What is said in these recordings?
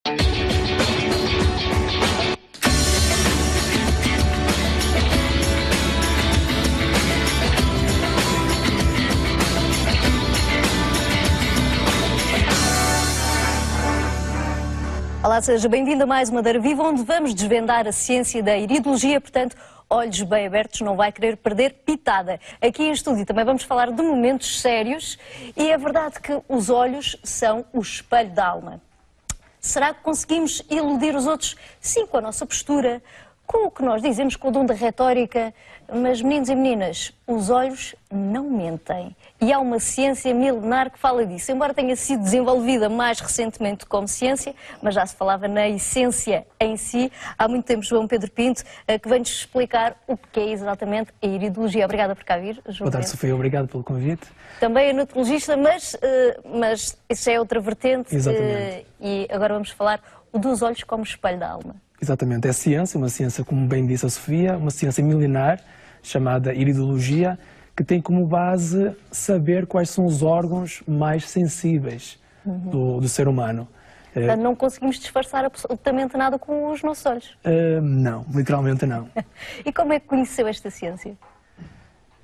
Olá, seja bem-vindo a mais uma Madeira Viva, onde vamos desvendar a ciência da iridologia, portanto, olhos bem abertos, não vai querer perder pitada. Aqui em estúdio também vamos falar de momentos sérios e é verdade que os olhos são o espelho da alma. Será que conseguimos iludir os outros? Sim, com a nossa postura, com o que nós dizemos, com o dom da retórica, mas meninos e meninas, os olhos não mentem. E há uma ciência milenar que fala disso, embora tenha sido desenvolvida mais recentemente como ciência, mas já se falava na essência em si. Há muito tempo, João Pedro Pinto, que vem-nos explicar o que é exatamente a iridologia. Obrigada por cá vir, João. Boa tarde, Sofia. Obrigado pelo convite. Também é nutrologista, mas isso é outra vertente. Exatamente. E agora vamos falar dos olhos como espelho da alma. Exatamente. É ciência, uma ciência, como bem disse a Sofia, uma ciência milenar, chamada iridologia, que tem como base saber quais são os órgãos mais sensíveis do ser humano. Portanto, não conseguimos disfarçar absolutamente nada com os nossos olhos. Não, literalmente não. E como é que conheceu esta ciência?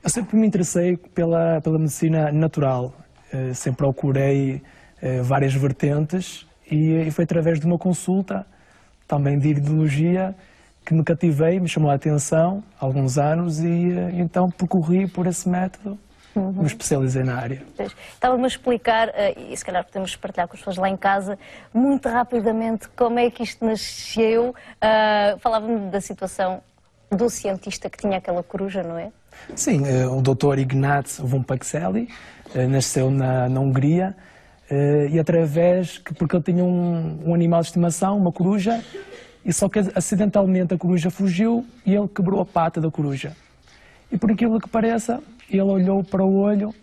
Eu sempre me interessei pela medicina natural, sempre procurei várias vertentes e foi através de uma consulta, também de iridologia, que me cativei, me chamou a atenção há alguns anos e então percorri por esse método, me especializei na área. Estava-me a explicar, e se calhar podemos partilhar com as pessoas lá em casa, muito rapidamente como é que isto nasceu. Falava-me da situação do cientista que tinha aquela coruja, não é? Sim, o Dr. Ignác von Pacelli nasceu na Hungria e porque ele tinha um animal de estimação, uma coruja, e só que acidentalmente a coruja fugiu e ele quebrou a pata da coruja. E por aquilo que pareça, ele olhou para o olho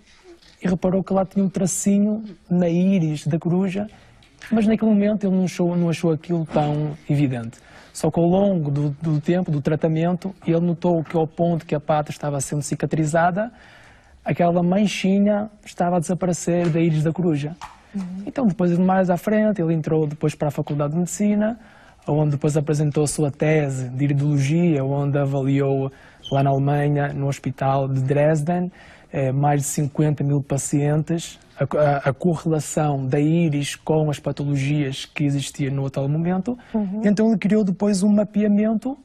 e reparou que lá tinha um tracinho na íris da coruja, mas naquele momento ele não achou aquilo tão evidente. Só que ao longo do tempo, do tratamento, ele notou que ao ponto que a pata estava sendo cicatrizada, aquela manchinha estava a desaparecer da íris da coruja. Então depois, mais à frente, ele entrou depois para a Faculdade de Medicina, onde depois apresentou a sua tese de iridologia, onde avaliou lá na Alemanha, no hospital de Dresden, mais de 50 mil pacientes, a correlação da íris com as patologias que existiam no tal momento. Então ele criou depois um mapeamento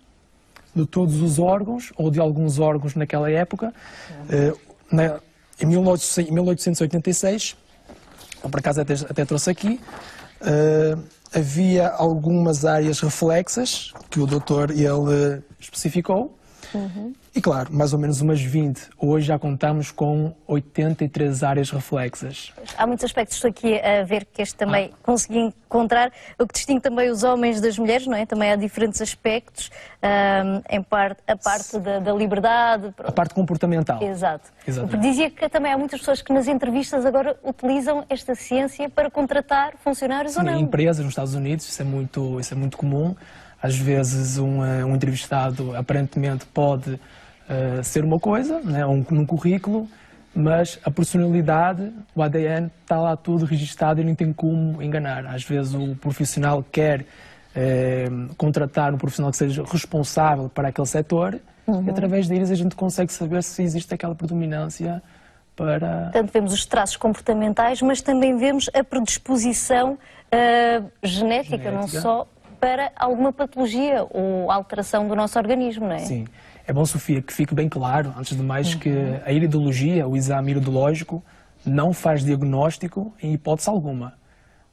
de todos os órgãos, ou de alguns órgãos naquela época. Em 1886, por acaso até trouxe aqui, havia algumas áreas reflexas que o doutor ele especificou e claro, mais ou menos umas 20. Hoje já contamos com 83 áreas reflexas. Há muitos aspectos aqui a ver que este também consegui encontrar. O que distingue também os homens das mulheres, não é? Também há diferentes aspectos, a parte da liberdade. A parte comportamental. Exato. Exatamente. Dizia que também há muitas pessoas que nas entrevistas agora utilizam esta ciência para contratar funcionários. Sim, ou não. Em empresas nos Estados Unidos, isso é muito comum. Às vezes um entrevistado aparentemente pode ser uma coisa, né, num currículo, mas a personalidade, o ADN, está lá tudo registado e não tem como enganar. Às vezes o profissional quer contratar um profissional que seja responsável para aquele setor e através deles a gente consegue saber se existe aquela predominância para... Portanto, vemos os traços comportamentais, mas também vemos a predisposição genética, não só para alguma patologia ou alteração do nosso organismo, não é? Sim. É bom, Sofia, que fique bem claro, antes de mais, que a iridologia, o exame iridológico, não faz diagnóstico em hipótese alguma.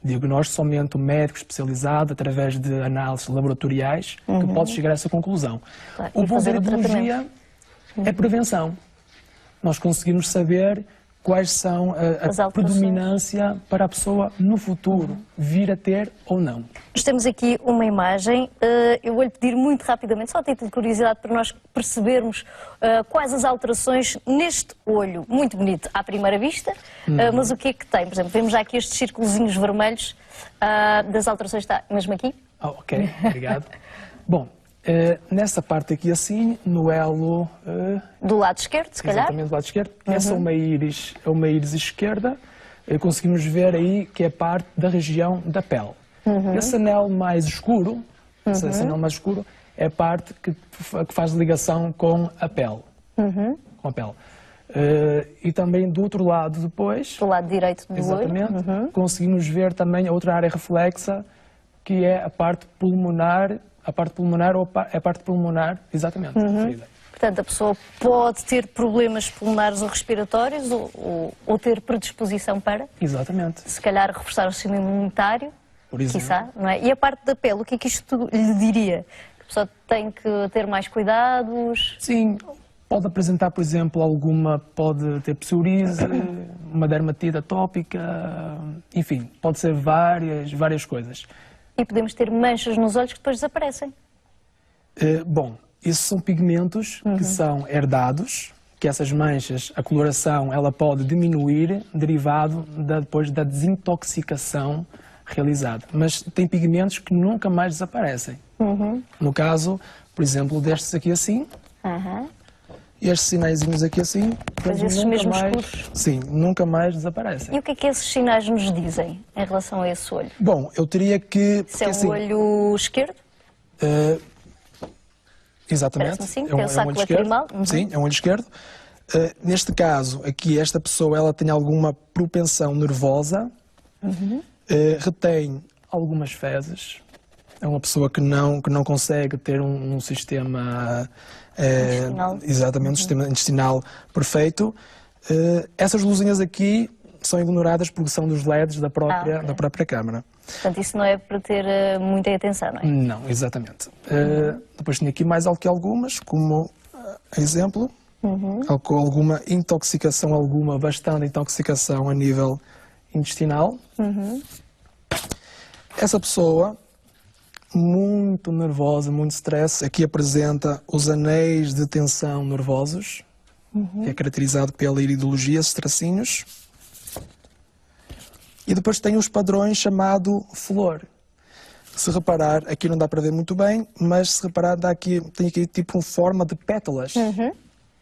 Diagnóstico somente o médico especializado, através de análises laboratoriais, que pode chegar a essa conclusão. Claro, o bom da iridologia é prevenção. Nós conseguimos saber quais são a predominância para a pessoa no futuro vir a ter ou não. Nós temos aqui uma imagem, eu vou-lhe pedir muito rapidamente, só a título de curiosidade, para nós percebermos quais as alterações neste olho. Muito bonito à primeira vista, mas o que é que tem? Por exemplo, vemos já aqui estes círculozinhos vermelhos das alterações, está mesmo aqui? Ok, obrigado. Bom, nessa parte aqui assim, no elo... do lado esquerdo, se calhar? Exatamente, do lado esquerdo. Essa é uma íris esquerda. Conseguimos ver aí que é parte da região da pele. Esse anel mais escuro, esse anel mais escuro é a parte que faz ligação com a pele. Com a pele. E também do outro lado depois, Do lado direito do olho. exatamente, conseguimos ver também a outra área reflexa, que é a parte pulmonar, exatamente, referida. Portanto, a pessoa pode ter problemas pulmonares ou respiratórios ou ter predisposição para, Exatamente. se calhar, reforçar o sistema imunitário, Por exemplo. quiçá, não é? E a parte da pele, o que é que isto lhe diria? A pessoa tem que ter mais cuidados? Sim, pode apresentar, por exemplo, pode ter psoríase, uma dermatite atópica, enfim, pode ser várias coisas. E podemos ter manchas nos olhos que depois desaparecem. Bom, esses são pigmentos que são herdados, que essas manchas, a coloração, ela pode diminuir derivado depois da desintoxicação realizada. Mas tem pigmentos que nunca mais desaparecem. No caso, por exemplo, destes aqui assim, e estes sinaizinhos aqui assim, Pois eles esses nunca mesmos mais, escuros. sim, nunca mais desaparecem. E o que é que esses sinais nos dizem em relação a esse olho? Bom, eu teria que... Se é o porque, assim, olho esquerdo? exatamente. Parece-me sim, é tem um o saco olho esquerdo. lacrimal. Sim, é um olho esquerdo. Neste caso, aqui, esta pessoa ela tem alguma propensão nervosa, retém algumas fezes. É uma pessoa que não consegue ter um sistema... Intestinal. Exatamente, um sistema intestinal perfeito. Essas luzinhas aqui são ignoradas porque são dos LEDs da própria, ok. da própria câmara. Portanto, isso não é para ter muita atenção, não é? Não, exatamente. Depois tinha aqui mais algumas, como exemplo, com alguma intoxicação, bastante intoxicação a nível intestinal. Essa pessoa, muito nervosa, muito stress, aqui apresenta os anéis de tensão nervosos, que é caracterizado pela iridologia, esses tracinhos. E depois tem os padrões chamado flor. Se reparar, aqui não dá para ver muito bem, mas se reparar, tem aqui tipo uma forma de pétalas.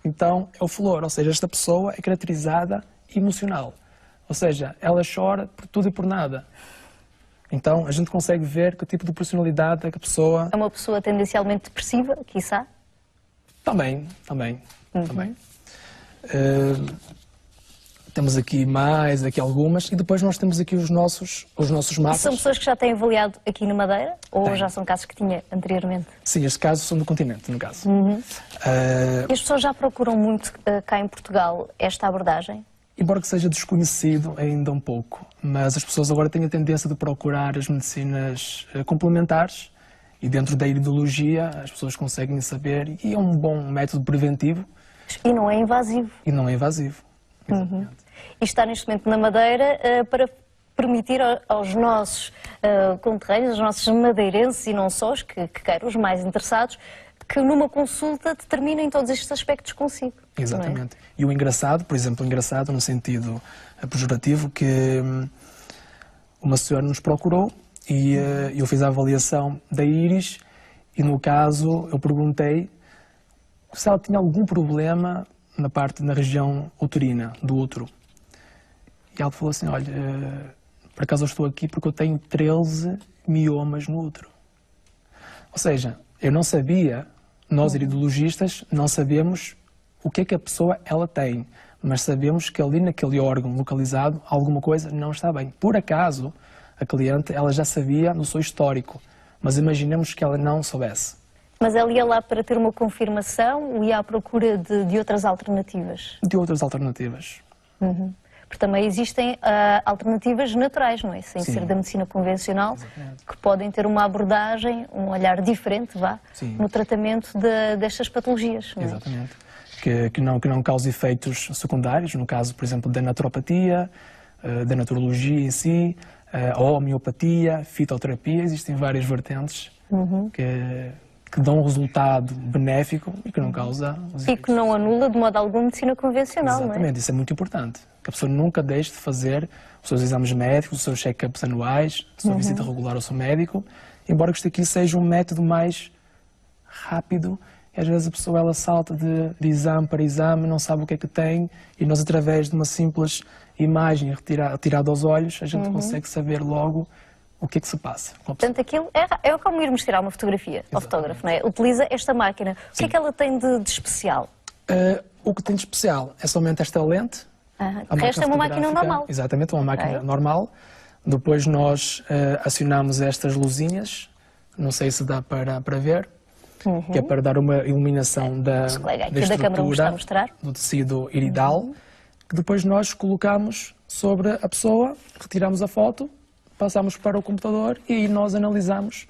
Então é o flor, ou seja, esta pessoa é caracterizada emocional. Ou seja, ela chora por tudo e por nada. Então a gente consegue ver que tipo de personalidade é que a pessoa... É uma pessoa tendencialmente depressiva, quiçá? Também. Temos aqui algumas, e depois nós temos aqui os nossos mapas. São pessoas que já têm avaliado aqui na Madeira ou Tenho. já são casos que tinha anteriormente? Sim, estes casos são do continente, no caso. E as pessoas já procuram muito cá em Portugal esta abordagem? Embora que seja desconhecido ainda um pouco, mas as pessoas agora têm a tendência de procurar as medicinas complementares, e dentro da iridologia as pessoas conseguem saber, e é um bom método preventivo. E não é invasivo. E não é invasivo. Exatamente. E está neste momento na Madeira para permitir aos nossos conterrâneos, aos nossos madeirenses e não só, os que queiram, os mais interessados, que numa consulta determinem todos estes aspectos consigo. Exatamente. E o engraçado, por exemplo, engraçado no sentido pejorativo, que uma senhora nos procurou e eu fiz a avaliação da íris e no caso eu perguntei se ela tinha algum problema na região uterina, do útero. E ela falou assim, olha, por acaso eu estou aqui porque eu tenho 13 miomas no útero. Ou seja, eu não sabia, nós iridologistas não sabemos o que é que a pessoa ela tem, mas sabemos que ali naquele órgão localizado alguma coisa não está bem. Por acaso, a cliente ela já sabia no seu histórico, mas imaginemos que ela não soubesse. Mas ela ia lá para ter uma confirmação ou ia à procura de outras alternativas? De outras alternativas. Porque também existem alternativas naturais, não é? Sem Sim. ser da medicina convencional, Exatamente. que podem ter uma abordagem, um olhar diferente, Sim. no tratamento destas patologias. Não é? Exatamente. Que não cause efeitos secundários, no caso, por exemplo, da naturopatia, da naturologia em si, a homeopatia, fitoterapia, existem várias vertentes que dão um resultado benéfico e que não causa os E efeitos. que não anula de modo algum a medicina convencional, não é? Exatamente, isso é muito importante. Que a pessoa nunca deixe de fazer os seus exames médicos, os seus check-ups anuais, a sua visita regular ao seu médico, embora que isto aqui seja um método mais rápido, e às vezes a pessoa ela salta de exame para exame, não sabe o que é que tem, e nós através de uma simples imagem retirada aos olhos, a gente consegue saber logo o que é que se passa com a pessoa. Portanto, aquilo é como irmos tirar uma fotografia ao fotógrafo, não é? Utiliza esta máquina. O que é que ela tem de especial? O que tem de especial é somente esta lente. O resto é uma máquina normal. Exatamente, uma máquina normal. Depois nós acionamos estas luzinhas, não sei se dá para ver, que é para dar uma iluminação da estrutura do tecido iridal, que depois nós colocamos sobre a pessoa, retiramos a foto, passamos para o computador e aí nós analisamos.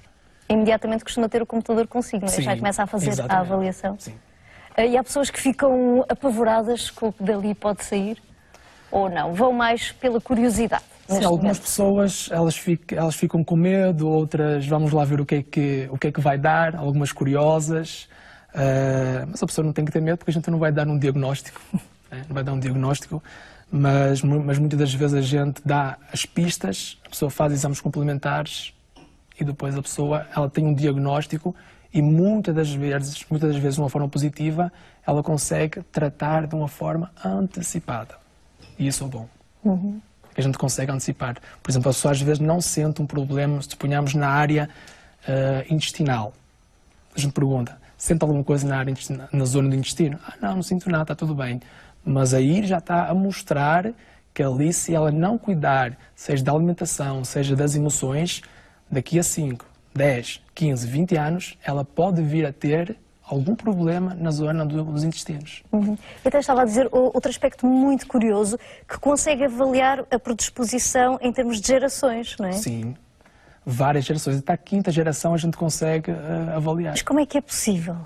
Imediatamente costuma ter o computador consigo, não é? Já começa a fazer a avaliação. Sim. E há pessoas que ficam apavoradas com o que dali pode sair, ou não? Vão mais pela curiosidade? Sim, algumas pessoas elas ficam com medo, outras vamos lá ver o que é que vai dar, algumas curiosas, mas a pessoa não tem que ter medo porque a gente não vai dar um diagnóstico, não vai dar um diagnóstico, mas muitas das vezes a gente dá as pistas, a pessoa faz exames complementares e depois a pessoa ela tem um diagnóstico e muitas das vezes de uma forma positiva, ela consegue tratar de uma forma antecipada. E isso é bom. A gente consegue antecipar. Por exemplo, a pessoa às vezes não sente um problema, se ponhamos na área intestinal. A gente pergunta, sente alguma coisa na zona do intestino? Não sinto nada, está tudo bem. Mas aí já está a mostrar que ali, se ela não cuidar, seja da alimentação, seja das emoções, daqui a 5, 10, 15, 20 anos, ela pode vir a ter algum problema na zona dos intestinos. Eu até estava a dizer outro aspecto muito curioso, que consegue avaliar a predisposição em termos de gerações, não é? Sim, várias gerações. Até a 5ª geração a gente consegue avaliar. Mas como é que é possível?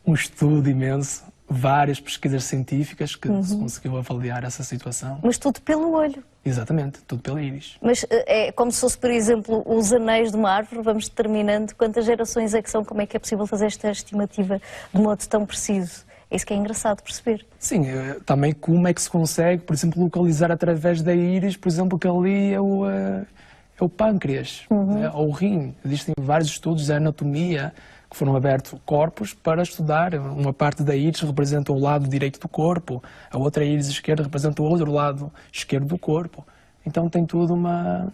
Um estudo imenso, várias pesquisas científicas que se conseguiu avaliar essa situação. Mas tudo pelo olho. Exatamente, tudo pela íris. Mas é como se fosse, por exemplo, os anéis de uma árvore, vamos determinando quantas gerações é que são, como é que é possível fazer esta estimativa de modo tão preciso. É isso que é engraçado perceber. Sim, também como é que se consegue, por exemplo, localizar através da íris, por exemplo, que ali é o pâncreas, ou o rim. Existem vários estudos de anatomia que foram abertos corpos para estudar. Uma parte da íris representa o lado direito do corpo, a outra íris esquerda representa o outro lado esquerdo do corpo. Então tem tudo uma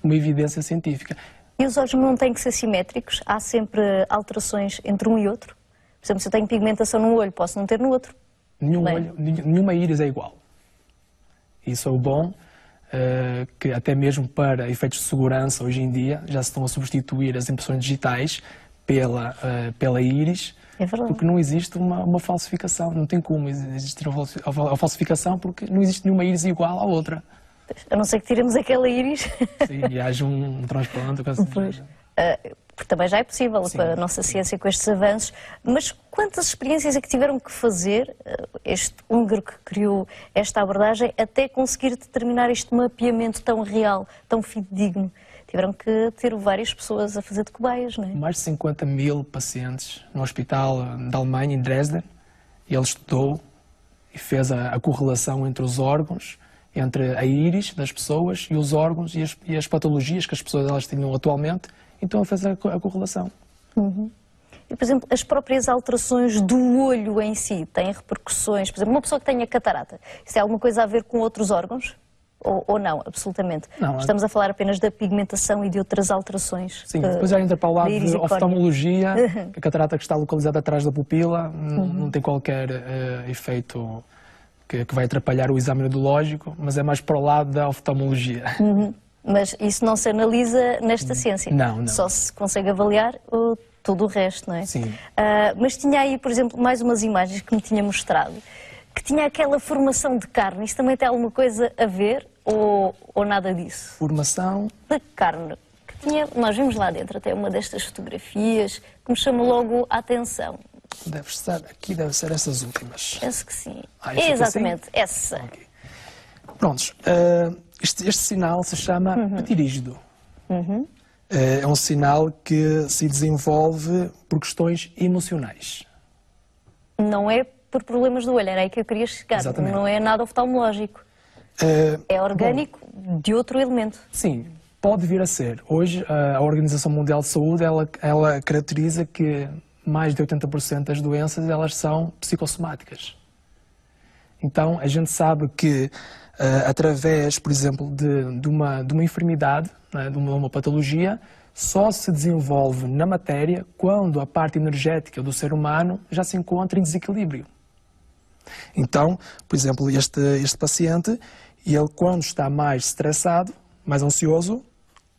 evidência científica. E os olhos não têm que ser simétricos? Há sempre alterações entre um e outro? Por exemplo, se eu tenho pigmentação num olho, posso não ter no outro? Nenhuma íris é igual. Isso é o bom, que até mesmo para efeitos de segurança, hoje em dia, já se estão a substituir as impressões digitais pela íris, porque não existe uma falsificação, não tem como existir a falsificação, porque não existe nenhuma íris igual à outra. A não ser que tiremos aquela íris. Sim, e haja um transplante. Pois. Porque também já é possível para a nossa ciência com estes avanços, mas quantas experiências é que tiveram que fazer, este húngaro que criou esta abordagem, até conseguir determinar este mapeamento tão real, tão fidedigno? Tiveram que ter várias pessoas a fazer de cobaias, não é? Mais de 50 mil pacientes no hospital da Alemanha, em Dresden, e ele estudou e fez a correlação entre os órgãos, entre a íris das pessoas e os órgãos e as patologias que as pessoas elas tinham atualmente, então ele fez a correlação. E, por exemplo, as próprias alterações do olho em si têm repercussões? Por exemplo, uma pessoa que tenha catarata, isso tem alguma coisa a ver com outros órgãos? Ou não, absolutamente? Não, estamos a falar apenas da pigmentação e de outras alterações. Sim, depois já entra para o lado de oftalmologia, a catarata que está localizada atrás da pupila, não tem qualquer efeito que vai atrapalhar o exame radiológico, mas é mais para o lado da oftalmologia. Mas isso não se analisa nesta ciência? Não. Só se consegue avaliar tudo o resto, não é? Sim. Mas tinha aí, por exemplo, mais umas imagens que me tinha mostrado, que tinha aquela formação de carne. Isso também tem alguma coisa a ver ou nada disso? Formação? De carne. Que tinha, nós vimos lá dentro até uma destas fotografias que me chamou logo a atenção. Deve estar aqui, deve ser essas últimas. Penso que sim. Exatamente, assim? Essa. Okay. Prontos, este sinal se chama patirígido. É um sinal que se desenvolve por questões emocionais. Não é por problemas do olho, era aí que eu queria chegar. Exatamente. Não é nada oftalmológico. É orgânico de outro elemento. Sim, pode vir a ser. Hoje, a Organização Mundial de Saúde, ela caracteriza que mais de 80% das doenças elas são psicossomáticas. Então, a gente sabe que, através, por exemplo, de uma enfermidade, não é? De uma patologia, só se desenvolve na matéria quando a parte energética do ser humano já se encontra em desequilíbrio. Então, por exemplo, este paciente, ele quando está mais estressado, mais ansioso,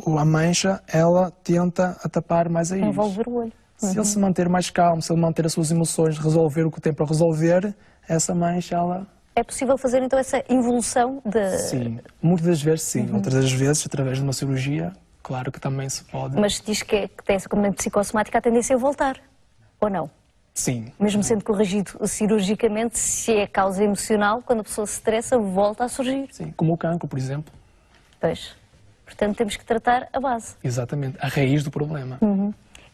a mancha, ela tenta tapar mais a íris. Envolver o olho. Se ele se manter mais calmo, se ele manter as suas emoções, resolver o que tem para resolver, essa mancha, ela... É possível fazer então essa evolução de... Sim, muitas das vezes sim, outras das vezes, através de uma cirurgia, claro que também se pode... Mas diz que tem essa componente psicossomática, a tendência a voltar, ou não? Sim. Mesmo sendo corrigido cirurgicamente, se é causa emocional, quando a pessoa se estressa, volta a surgir. Sim, como o cancro, por exemplo. Pois. Portanto, temos que tratar a base. Exatamente, a raiz do problema.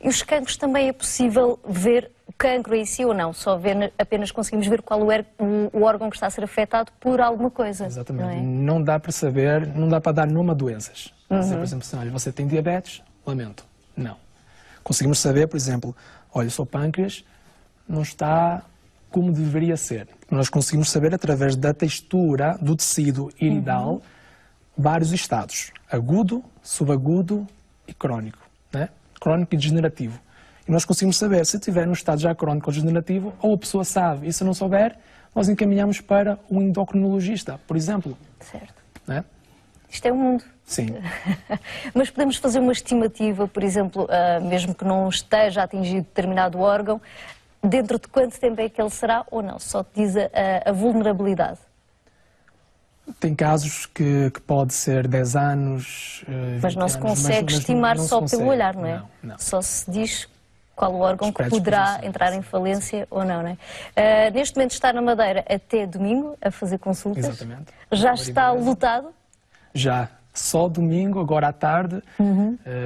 E os cancros também é possível ver o cancro em si ou não? Só apenas conseguimos ver qual o órgão que está a ser afetado por alguma coisa. Exatamente. Não é? Não dá para saber, não dá para dar nome a doenças. Dizer, por exemplo, assim, olha, você tem diabetes? Lamento. Não. Conseguimos saber, por exemplo, olha, o seu pâncreas não está como deveria ser. Nós conseguimos saber, através da textura do tecido iridal, vários estados. Agudo, subagudo e crónico. Né? Crónico e degenerativo. E nós conseguimos saber se estiver no estado já crónico ou degenerativo, ou a pessoa sabe, e se não souber, nós encaminhamos para um endocrinologista, por exemplo. Certo. Né? Isto é o mundo. Sim. Mas podemos fazer uma estimativa, por exemplo, mesmo que não esteja atingido determinado órgão, dentro de quanto tempo é que ele será ou não? Só te diz a vulnerabilidade. Tem casos que pode ser 10 anos, 20 Mas não se anos, consegue mas estimar não se só consegue. pelo olhar, não é? Não. Só se diz qual o órgão As que poderá predisposições, entrar em sim, falência ou não, não é? Neste momento está na Madeira até domingo a fazer consultas. Exatamente. Já está lotado? Já. Só domingo, agora à tarde,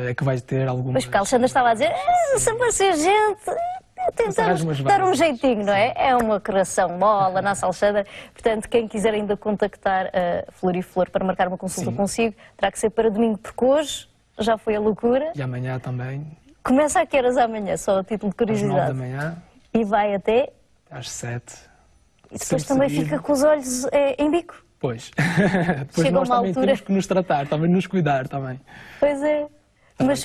é que vai ter algumas... Mas porque a Alexandra estava a dizer, se aparecer gente, tentamos arranja umas dar um vagas. jeitinho, não é? É uma coração mole, a nossa Alexandra. Portanto, quem quiser ainda contactar a Flor e Flor para marcar uma consulta Sim. consigo, terá que ser para domingo, porque hoje já foi a loucura. E amanhã também, Começa a que horas amanhã, só a título de às 9 da curiosidade. manhã, E vai até... às 7. E depois Sempre também seguido. fica com os olhos em bico. Pois. Depois Chega nós uma também altura- temos que nos tratar, também nos cuidar também. Pois é. Mas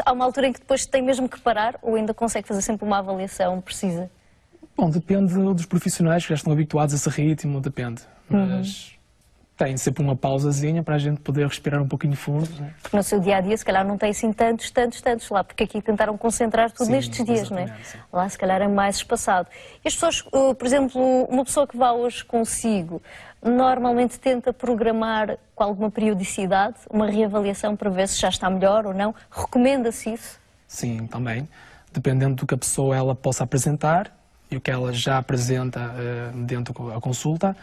há uma altura em que depois tem mesmo que parar ou ainda consegue fazer sempre uma avaliação precisa? Bom, depende dos profissionais que já estão habituados a esse ritmo, depende. Mas tem sempre uma pausazinha para a gente poder respirar um pouquinho fundo. Né? Porque no seu dia-a-dia se calhar não tem assim tantos lá, porque aqui tentaram concentrar tudo Sim, nestes dias, não é? exatamente, sim. Lá se calhar é mais espaçado. E as pessoas, por exemplo, uma pessoa que vá hoje consigo, normalmente tenta programar com alguma periodicidade, uma reavaliação para ver se já está melhor ou não. Recomenda-se isso? Sim, também. Dependendo do que a pessoa ela possa apresentar e o que ela já apresenta dentro da consulta,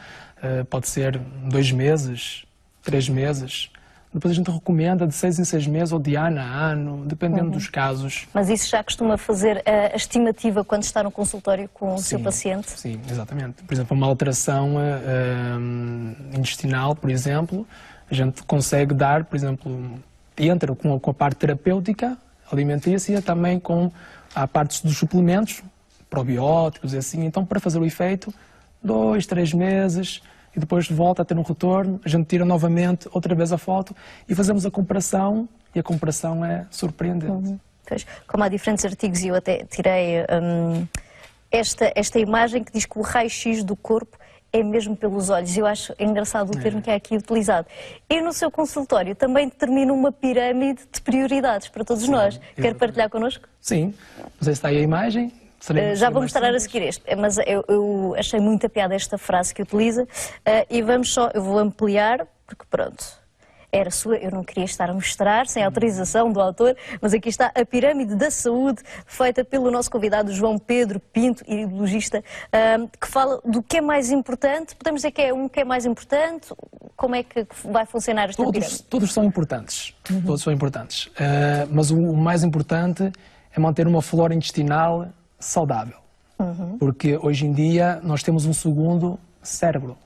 pode ser 2 meses, 3 meses. Depois a gente recomenda de 6 em 6 meses ou de ano a ano, dependendo dos casos. Mas isso já costuma fazer a estimativa quando está no consultório com o seu Sim, paciente? Sim, exatamente. Por exemplo, uma alteração intestinal, por exemplo, a gente consegue dar, por exemplo, entra com a parte terapêutica, alimentícia, também com a parte dos suplementos, probióticos e assim. Então, para fazer o efeito, 2, 3 meses e depois volta a ter um retorno, a gente tira novamente outra vez a foto e fazemos a comparação e a comparação é surpreendente. Pois, como há diferentes artigos, e eu até tirei esta imagem que diz que o raio-x do corpo é mesmo pelos olhos. Eu acho engraçado o termo que é aqui utilizado. E no seu consultório também determina uma pirâmide de prioridades para todos nós. Quer exatamente. partilhar connosco? Sim, não sei se está aí a imagem. Já vou mostrar a seguir este, mas eu achei muita piada esta frase que utiliza e eu vou ampliar, porque pronto, era sua, eu não queria estar a mostrar sem autorização do autor, mas aqui está a pirâmide da saúde, feita pelo nosso convidado João Pedro Pinto, iridologista, que fala do que é mais importante. Podemos dizer que é que é mais importante? Como é que vai funcionar esta pirâmide? Todos são importantes, todos são importantes, mas o mais importante é manter uma flora intestinal saudável, porque hoje em dia nós temos um segundo cérebro,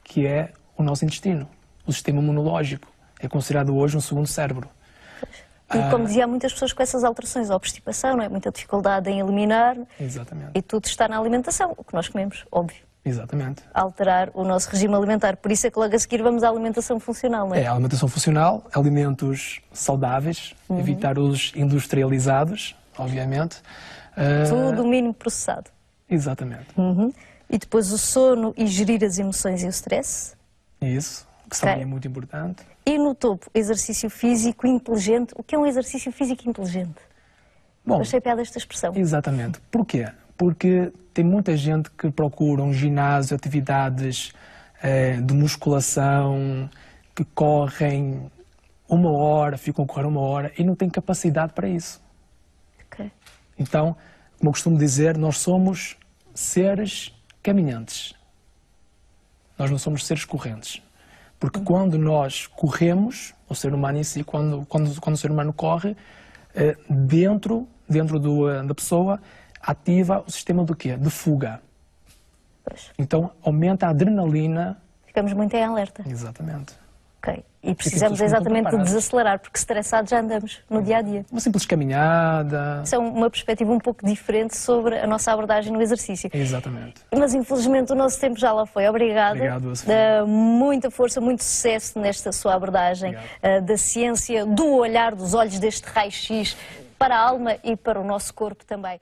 que é o nosso intestino. O sistema imunológico é considerado hoje um segundo cérebro. E como dizia, há muitas pessoas com essas alterações, a obstipação, não é? Muita dificuldade em eliminar. Exatamente. E tudo está na alimentação, o que nós comemos, óbvio. Exatamente. alterar o nosso regime alimentar. Por isso é que logo a seguir vamos à alimentação funcional, não é? É, a alimentação funcional, alimentos saudáveis, evitar os industrializados, obviamente. Tudo o mínimo processado. Exatamente. E depois o sono e gerir as emoções e o stress. Isso, que Ok. também é muito importante. E no topo, exercício físico inteligente. O que é um exercício físico inteligente? Bom, Achei piada esta expressão. exatamente. Porquê? Porque tem muita gente que procura um ginásio, atividades de musculação, que correm 1 hora, ficam a correr 1 hora e não tem capacidade para isso. Ok. Então, como eu costumo dizer, nós somos seres caminhantes. Nós não somos seres correntes. Porque quando nós corremos, o ser humano em si, quando o ser humano corre, dentro da pessoa, ativa o sistema do quê? De fuga. Pois. Então, aumenta a adrenalina. Ficamos muito em alerta. Exatamente. Ok. E precisamos pessoas que não estão exatamente de preparadas. desacelerar, porque estressados já andamos no dia a dia. Uma simples caminhada. Isso é uma perspectiva um pouco diferente sobre a nossa abordagem no exercício. Exatamente. Mas infelizmente o nosso tempo já lá foi. Obrigada. Obrigado, Sofia. Muita força, muito sucesso nesta sua abordagem da ciência, do olhar, dos olhos deste raio-x para a alma e para o nosso corpo também.